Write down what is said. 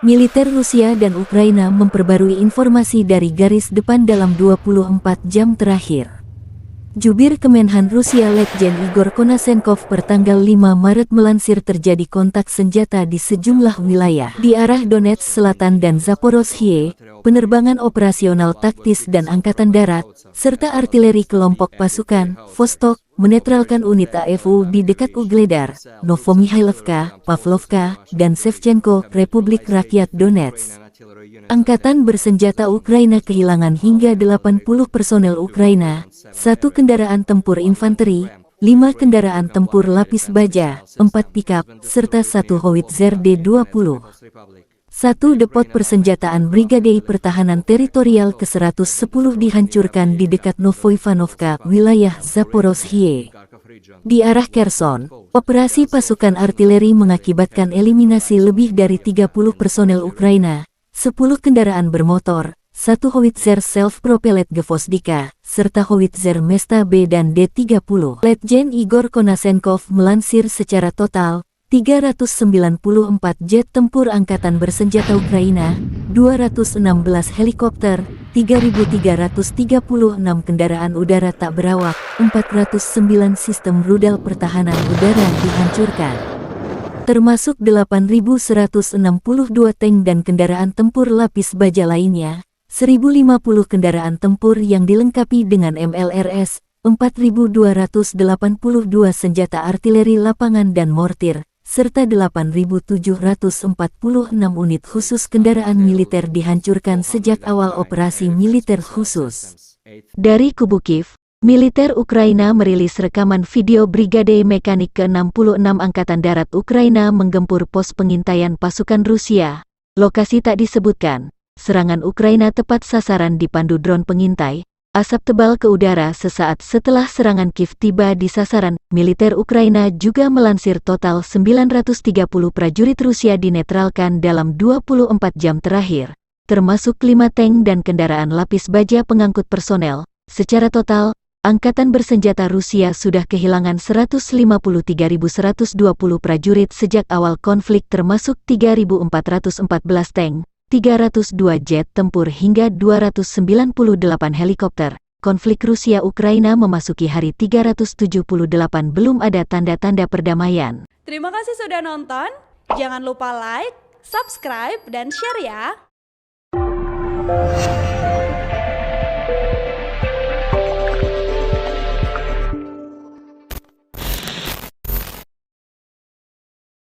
Militer Rusia dan Ukraina memperbarui informasi dari garis depan dalam 24 jam terakhir. Jubir Kemenhan Rusia Letjen Igor Konashenkov pertanggal 5 Maret melansir terjadi kontak senjata di sejumlah wilayah di arah Donetsk Selatan dan Zaporozhye, penerbangan operasional taktis dan angkatan darat, serta artileri kelompok pasukan Vostok menetralkan unit AFU di dekat Ugledar, Novomihailovka, Pavlovka, dan Shevchenko, Republik Rakyat Donetsk. Angkatan bersenjata Ukraina kehilangan hingga 80 personel Ukraina, 1 kendaraan tempur infanteri, 5 kendaraan tempur lapis baja, 4 pickup, serta 1 howitzer D-20. 1 depot persenjataan Brigade Pertahanan Teritorial ke-110 dihancurkan di dekat Novoivanovka, wilayah Zaporozhye. Di arah Kherson, operasi pasukan artileri mengakibatkan eliminasi lebih dari 30 personel Ukraina, 10 kendaraan bermotor, 1 howitzer self-propelled Gvozdika, serta howitzer Mesta B dan D-30. Letjen Igor Konashenkov melansir secara total, 394 jet tempur angkatan bersenjata Ukraina, 216 helikopter, 3.336 kendaraan udara tak berawak, 409 sistem rudal pertahanan udara dihancurkan, termasuk 8.162 tank dan kendaraan tempur lapis baja lainnya, 1.050 kendaraan tempur yang dilengkapi dengan MLRS, 4.282 senjata artileri lapangan dan mortir, serta 8.746 unit khusus kendaraan militer dihancurkan sejak awal operasi militer khusus. Dari kubu Kiev, militer Ukraina merilis rekaman video Brigade Mekanik ke-66 Angkatan Darat Ukraina menggempur pos pengintaian pasukan Rusia. Lokasi tak disebutkan. Serangan Ukraina tepat sasaran dipandu drone pengintai. Asap tebal ke udara sesaat setelah serangan Kiev tiba di sasaran. Militer Ukraina juga melansir total 930 prajurit Rusia dinetralkan dalam 24 jam terakhir, termasuk 5 tank dan kendaraan lapis baja pengangkut personel. Secara total, Angkatan bersenjata Rusia sudah kehilangan 153.120 prajurit sejak awal konflik, termasuk 3.414 tank, 302 jet tempur hingga 298 helikopter. Konflik Rusia-Ukraina memasuki hari 378, belum ada tanda-tanda perdamaian. Terima kasih sudah nonton. Jangan lupa like, subscribe, dan share ya.